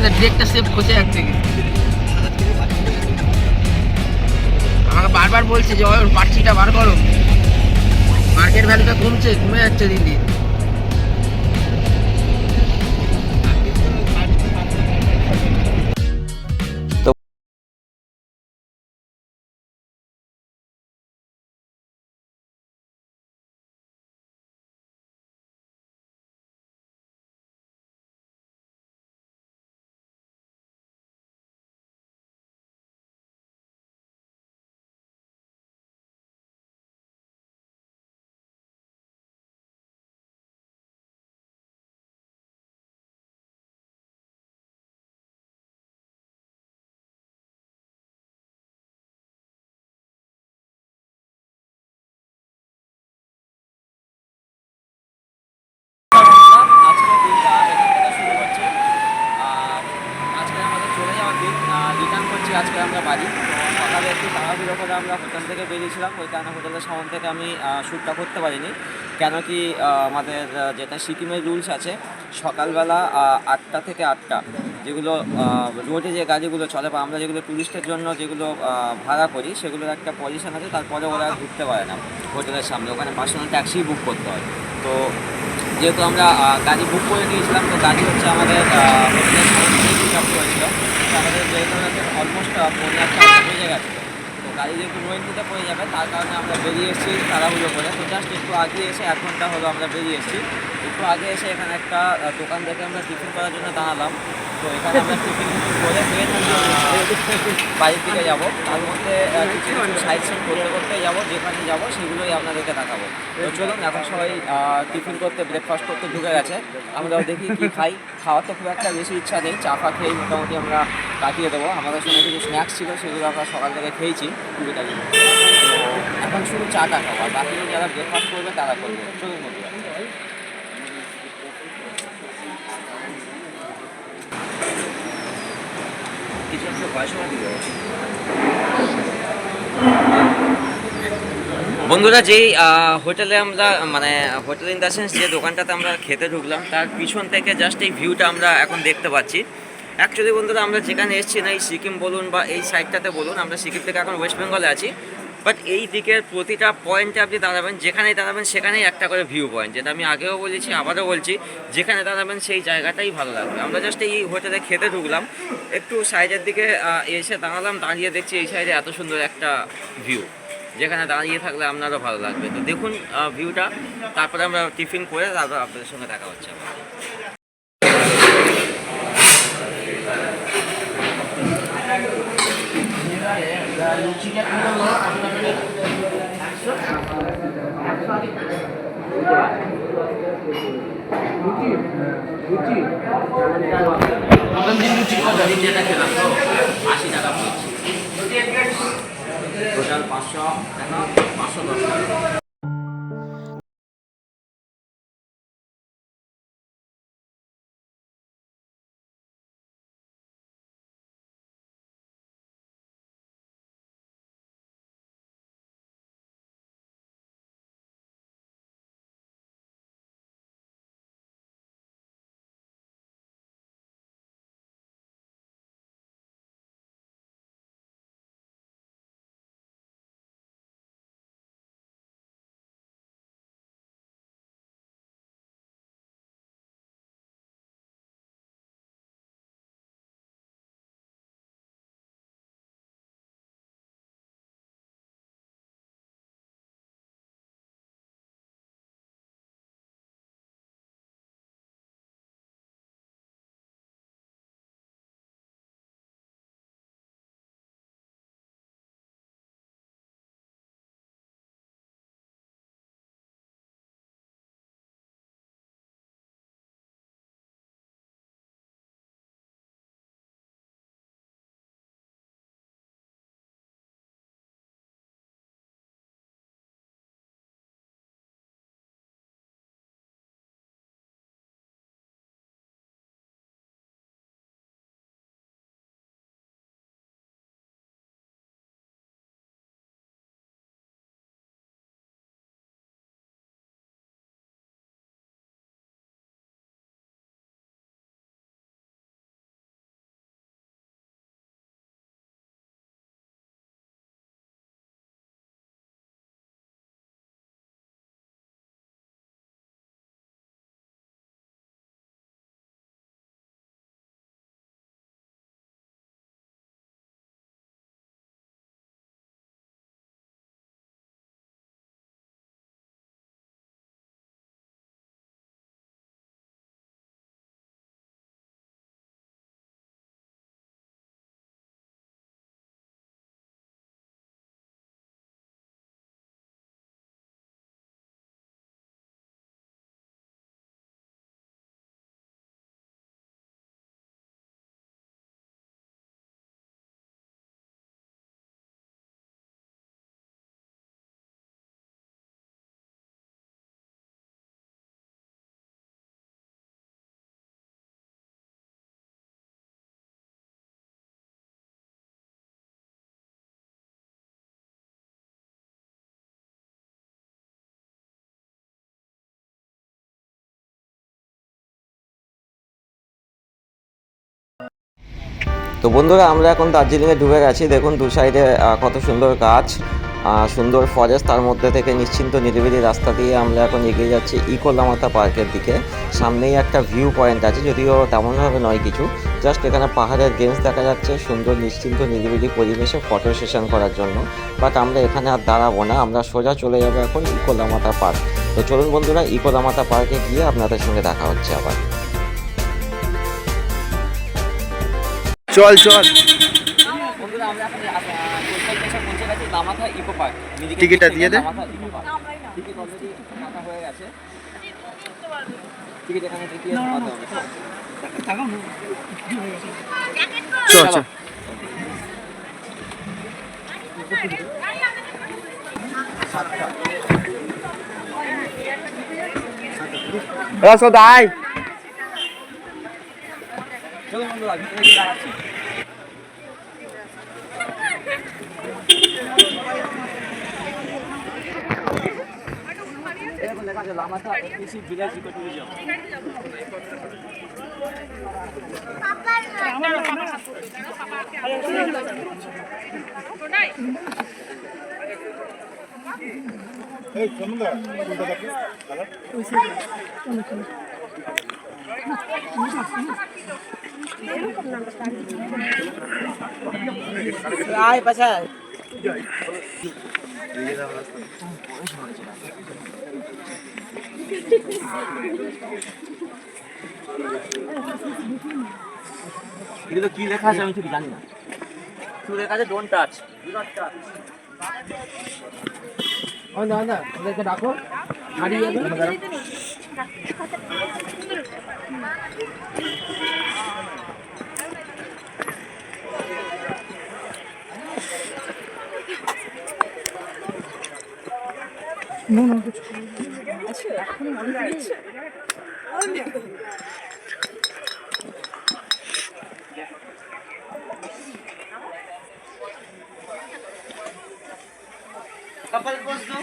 না, ডিরেক্টটা সেভ খোঁজে এক থেকে। আমাকে বারবার বলছে যে ওর পার্সিটা বার করো, মার্কেট ভ্যালুটা কমে যাচ্ছে দিন দিন। আজকের দিনটা এখান থেকে শুরু করছি। আর আজকে আমাদের চলে যাওয়ার দিন, রিটার্ন করছি আজকে আমরা বাড়ি। তো সকালে একটু তাড়াহুড়ো করে আমরা হোটেল থেকে বেরিয়েছিলাম, ওই কারণে হোটেলের সামন থেকে আমি শ্যুটটা করতে পারিনি। কেন কি আমাদের যেটা সিকিমের রুলস আছে, সকালবেলা 8টা থেকে 8টা যেগুলো রোডে যে গাড়িগুলো চলে বা আমরা যেগুলো টুরিস্টের জন্য যেগুলো ভাড়া করি, সেগুলোর একটা পজিশন আছে, তারপরে ওরা ঢুকতে পারে না হোটেলের সামনে, ওখানে পার্সোনাল ট্যাক্সি বুক করতে হয়। তো যেহেতু আমরা গাড়ি বুক করে নিয়েছিলাম, তো গাড়ি হচ্ছে আমাদের হোটেলের সামনে থেকেই পিক আপ করেছিল। তো আমাদের যেহেতু অলমোস্ট 1:30 বেজে গেছে, তো গাড়ি যেহেতু নৈনটিতে পড়ে যাবে, তার কারণে আমরা বেরিয়ে এসেছি তাড়াহুড়ো করে। তো জাস্ট একটু আগে এসে 1 ঘন্টা হলো আমরা বেরিয়ে এসেছি। একটু আগে এসে এখানে একটা দোকান দেখে আমরা টিফিন করার জন্য দাঁড়ালাম। তো এখানে আমরা টিফিন করে দেন বাড়ির দিকে যাবো। তার মধ্যে কিছু কিছু সাইড সিন করতে করতে যাবো, যেখানে যাবো সেগুলোই আপনাদেরকে দেখাবো। তো চলুন, এখন সবাই টিফিন করতে ব্রেকফাস্ট করতে ঢুকে গেছে। আমরাও দেখি কি খাই। খাওয়ার তো খুব একটা বেশি ইচ্ছা নেই, চা ফা খেয়েই মোটামুটি আমরা কাটিয়ে দেবো। আমাদের সঙ্গে কিছু স্ন্যাক্স ছিল, সেগুলো আমরা সকাল থেকে খেয়েছি টুকিটাকি। তো এখন শুধু চাটা খাবো, আর বাকি যারা ব্রেকফাস্ট করবে তারা করবে। চলুন বন্ধুরা। কিছু একটা পয়সা দিবে বন্ধুরা। যেই হোটেলে আমরা মানে হোটেল ইন দ্য সেন্স যে দোকানটাতে আমরা খেতে ঢুকলাম, তার পিছন থেকে জাস্ট এই ভিউটা আমরা এখন দেখতে পাচ্ছি। অ্যাকচুয়ালি বন্ধুরা, আমরা যেখানে এসেছি না, এই সিকিম বলুন বা এই সাইডটাতে বলুন, আমরা সিকিম থেকে এখন ওয়েস্ট বেঙ্গলে আছি, বাট এই দিকের প্রতিটা পয়েন্টে আপনি দাঁড়াবেন, যেখানেই দাঁড়াবেন সেখানেই একটা করে ভিউ পয়েন্ট, যেটা আমি আগেও বলেছি আবারও বলছি, যেখানে দাঁড়াবেন সেই জায়গাটাই ভালো লাগবে। আমরা জাস্ট এই হোটেলে খেতে ঢুকলাম, একটু সাইডের দিকে এসে দাঁড়ালাম, দাঁড়িয়ে দেখছি এই সাইডে এত সুন্দর একটা ভিউ, যেখানে দাঁড়িয়ে থাকলে আপনারও ভালো লাগবে। তো দেখুন ভিউটা, তারপরে আমরা টিফিন করে তারপর আপনাদের সঙ্গে দেখা হচ্ছে আবার। প্রথম দিন লুচি যেটা খেলাম তো 80 টাকা পড়েছে, টোটাল 500 টাকা, 510 টাকা। তো বন্ধুরা আমরা এখন দার্জিলিংয়ে ডুবে গেছি। দেখুন দু সাইডে কত সুন্দর গাছ, সুন্দর ফরেস্ট, তার মধ্যে থেকে নিশ্চিন্ত নিরিবিলি রাস্তা দিয়ে আমরা এখন এগিয়ে যাচ্ছি ইকোলামাতা পার্কের দিকে। সামনেই একটা ভিউ পয়েন্ট আছে, যদিও তেমনভাবে নয় কিছু, জাস্ট এখানে পাহাড়ের রেঞ্জ দেখা যাচ্ছে, সুন্দর নিশ্চিন্ত নিরিবিলি পরিবেশে ফটো সেশন করার জন্য। বাট আমরা এখানে আর দাঁড়াবো না, আমরা সোজা চলে যাবো এখন ইকোলামাতা পার্ক। তো চলুন বন্ধুরা, ইকোলামাতা পার্কে গিয়ে আপনাদের সঙ্গে দেখা হচ্ছে আবার। চল চল, বন্ধুরা আমরা এখন কলকাতা পৌঁছে গেছি লামাথা ইকো পার্ক। টিকিটটা দিয়ে দে। টিকিট অলরেডি কাটা হয়ে গেছে। টিকিট এখানে দিয়ে কাটা হবে। চল চল, রসদাই চলো বন্ধুরা, ভিতরে গিয়ে দাঁড়াচ্ছি। এরকম লেখা আছে লামাথা এক্সক্লুসিভ ভিলেজ ইকো ট্যুরিজম। আয় পাশায় এগুলো কি লেখা আছে আমি ঠিক জানি না। শুধু লেখা আছে don't touch, do not touch. ও না না, ওদেরকে ডাকো, হারিয়ে যাবে। कपल पोज दो।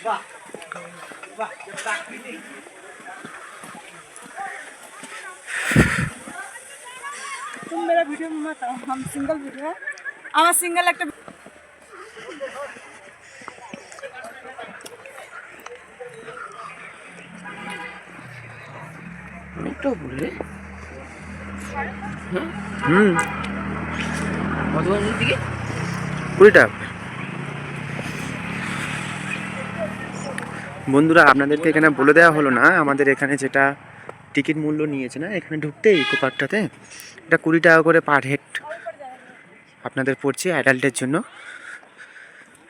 वाह वाह, तुम मेरा वीडियो में मत आओ, हम सिंगल वीडियो है, আমার সিঙ্গেল একটা অনেকটা ঘুরলে কত দিকে 20 টাকা। বন্ধুরা আপনাদেরকে এখানে বলে দেওয়া হলো না, আমাদের এখানে যেটা টিকিট মূল্য নিয়েছে না এখানে ঢুকতে ইকো পার্কটাতে, এটা 20 টাকা করে পার হেড আপনাদের পড়ছে অ্যাডাল্টের জন্য,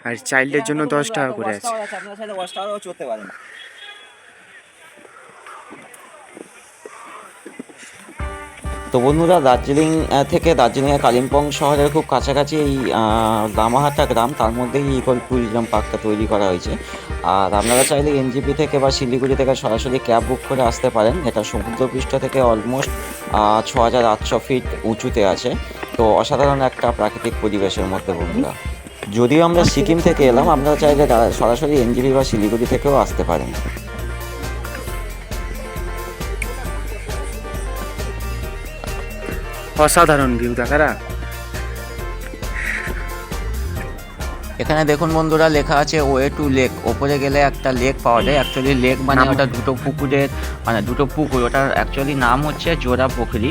আর চাইল্ডের জন্য 10 টাকা করে আছে। আপনারা চাইলে ওয়াচ টাওয়ারও চড়তে পারেন। তো বন্ধুরা, দার্জিলিং থেকে দার্জিলিংয়ের কালিম্পং শহরের খুব কাছাকাছি এই লামাহাটা গ্রাম, তার মধ্যেই ইকো ট্যুরিজম পার্কটা তৈরি করা হয়েছে। আর আপনারা চাইলে এনজিপি থেকে বা শিলিগুড়ি থেকে সরাসরি ক্যাব বুক করে আসতে পারেন। এটা সমুদ্রপৃষ্ঠ থেকে অলমোস্ট 6800 ফিট উঁচুতে আছে। তো অসাধারণ একটা প্রাকৃতিক পরিবেশের মধ্যে বন্ধুরা। যদিও আমরা সিকিম থেকে এলাম, আপনারা চাইলে সরাসরি এনজিপি বা শিলিগুড়ি থেকেও আসতে পারেন। অসাধারণ ভিউ দেখারা। এখানে দেখুন বন্ধুরা, লেখা আছে ওয়ে টু লেক। ওপরে গেলে একটা লেক পাওয়া যায়। অ্যাকচুয়ালি লেক মানে ওটা দুটো পুকুরের, মানে দুটো পুকুর, ওটার অ্যাকচুয়ালি নাম হচ্ছে জোড়া পুকুরি,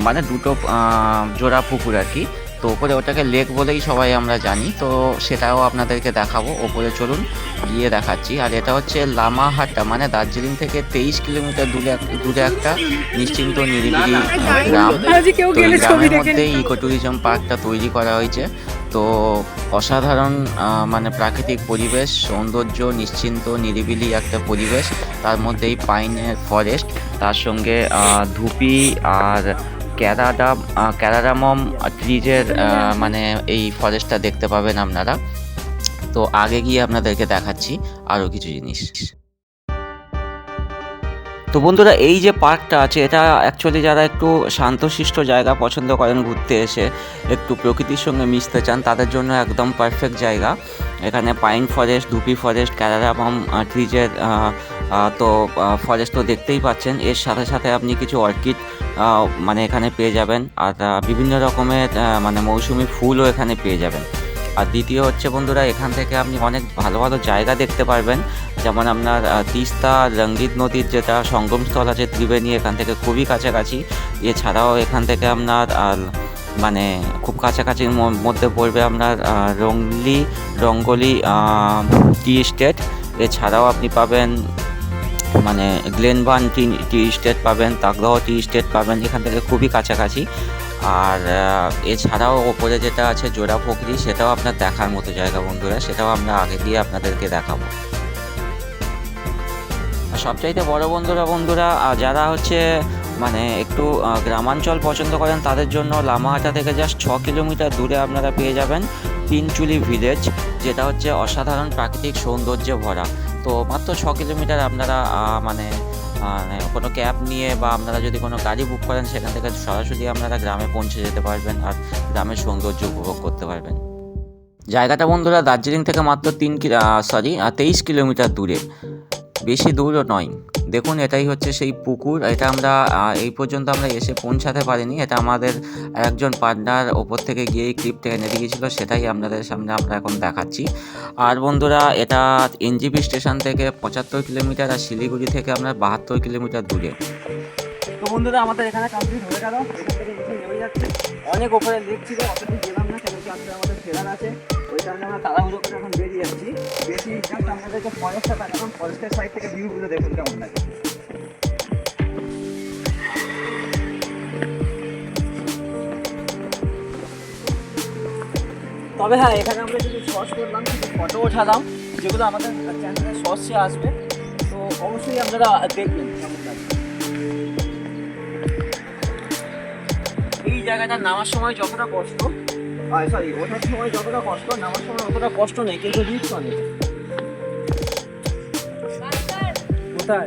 মানে দুটো জোড়া পুকুর আর কি। তো ওপরে ওটাকে লেক বলেই সবাই আমরা জানি। তো সেটাও আপনাদেরকে দেখাবো, ওপরে চলুন গিয়ে দেখাচ্ছি। আর এটা হচ্ছে লামাহাটা, মানে দার্জিলিং থেকে 23 কিলোমিটার দূরে একটা নিশ্চিন্ত নিরিবিলি গ্রাম। তো এই গ্রামের মধ্যে ইকো ট্যুরিজম পার্কটা তৈরি করা হয়েছে। তো অসাধারণ মানে প্রাকৃতিক পরিবেশ, সৌন্দর্য, নিশ্চিন্ত নিরিবিলি একটা পরিবেশ, তার মধ্যে এই পাইনের ফরেস্ট, তার সঙ্গে ধুপি আর ক্যারাডামম ট্রিজের মানে এই ফরেস্টটা দেখতে পাবেন আপনারা। তো আগে গিয়ে আপনাদেরকে দেখাচ্ছি আরও কিছু জিনিস। তো বন্ধুরা, এই যে পার্কটা আছে, এটা অ্যাকচুয়ালি যারা একটু শান্তশিষ্ট জায়গা পছন্দ করেন, ঘুরতে এসে একটু প্রকৃতির সঙ্গে মিশতে চান, তাদের জন্য একদম পারফেক্ট জায়গা। এখানে পাইন ফরেস্ট, ধুপি ফরেস্ট, ক্যারাডামম ট্রিজের তো ফরেস্ট তো দেখতেই পাচ্ছেন। এর সাথে সাথে আপনি কিছু অর্কিড মানে এখানে পেয়ে যাবেন। আর বিভিন্ন রকমের মানে মৌসুমি ফুলও এখানে পেয়ে যাবেন। আর দ্বিতীয় হচ্ছে বন্ধুরা, এখান থেকে আপনি অনেক ভালো ভালো জায়গা দেখতে পারবেন, যেমন আপনার তিস্তা রঙ্গিত নদীর যেটা সঙ্গমস্থল আছে ত্রিবেণী, এখান থেকে খুবই কাছাকাছি। এছাড়াও এখান থেকে আপনার মানে খুব কাছাকাছির মধ্যে পড়বে আপনার রঙ্গলি টি এস্টেট। এছাড়াও আপনি পাবেন মানে গ্লেনবার্ন টি স্টেট পাবেন, তাকদাহ টি স্টেট পাবেন, এখান থেকে খুবই কাছাকাছি। আর এছাড়াও ওপরে যেটা আছে জোড়া পুকুরি, সেটাও আপনার দেখার মতো জায়গা বন্ধুরা, সেটাও আমরা আগে দিয়ে আপনাদেরকে দেখাবো। সবচাইতে বড় বন্ধুরা যারা হচ্ছে মানে একটু গ্রামাঞ্চল পছন্দ করেন, তাদের জন্য লামাহাটা থেকে জাস্ট 6 কিলোমিটার দূরে আপনারা পেয়ে যাবেন তিনচুলি ভিলেজ, যেটা হচ্ছে অসাধারণ প্রাকৃতিক সৌন্দর্যে ভরা। তো মাত্র 6 কিলোমিটার আপনারা মানে কোনো ক্যাব নিয়ে বা আপনারা যদি কোনো গাড়ি বুক করেন, সেখান থেকে সরাসরি আপনারা গ্রামে পৌঁছে যেতে পারবেন আর গ্রামের সৌন্দর্য উপভোগ করতে পারবেন। জায়গাটা বন্ধুরা দার্জিলিং থেকে মাত্র 23 কিলোমিটার দূরে, বেশি দূরও নয়। দেখুন এটাই হচ্ছে সেই পুকুর। এটা আমরা এই পর্যন্ত আমরা এসে পৌঁছাতে পারিনি, এটা আমাদের একজন পার্টনার ওপর থেকে গিয়ে ক্লিপটা এনে দিয়েছিল, সেটাই আপনাদের সামনে আমরা এখন দেখাচ্ছি। আর বন্ধুরা এটা এনজিপি স্টেশন থেকে 75 কিলোমিটার আর শিলিগুড়ি থেকে আপনার 72 কিলোমিটার দূরে। তো বন্ধুরা আমাদের এখানে কমপ্লিট হয়ে গেল, এখান থেকে নিচে নেমে যাচ্ছে। অনেক ওপরে লেক ছিল, অতটুকু গেলাম না, কেন কি আজকে আমাদের ফেরার আছে, ওই কারণে আমরা তাড়াহুড়ো করে এখন বেরিয়ে যাচ্ছি। বেশি জাস্ট আমাদেরকে ফরেস্টটা দেখালাম, ফরেস্টের সাইড থেকে ভিউগুলো দেখুন কেমন লাগে। তবে হ্যাঁ, এখানে আমরা যদি শর্টস করলাম, কিছু ফটো ওঠালাম, যেগুলো আমাদের চ্যানেলে শর্টসে আসবে, তো অবশ্যই আপনারা দেখবেন কেমন লাগে। এই জায়গাটা নামার সময় যতটা কষ্ট, ওঠার সময় যতটা কষ্ট, নামার সময় অতটা কষ্ট নেই, কিন্তু রিস্ক অনেক। কোথায়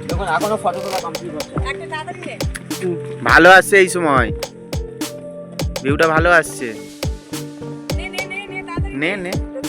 দেখুন এখনো ফটো তোলা কমপ্লিট হচ্ছে। ভালো আসছে এই সময়, ভিউটা ভালো আসছে। নে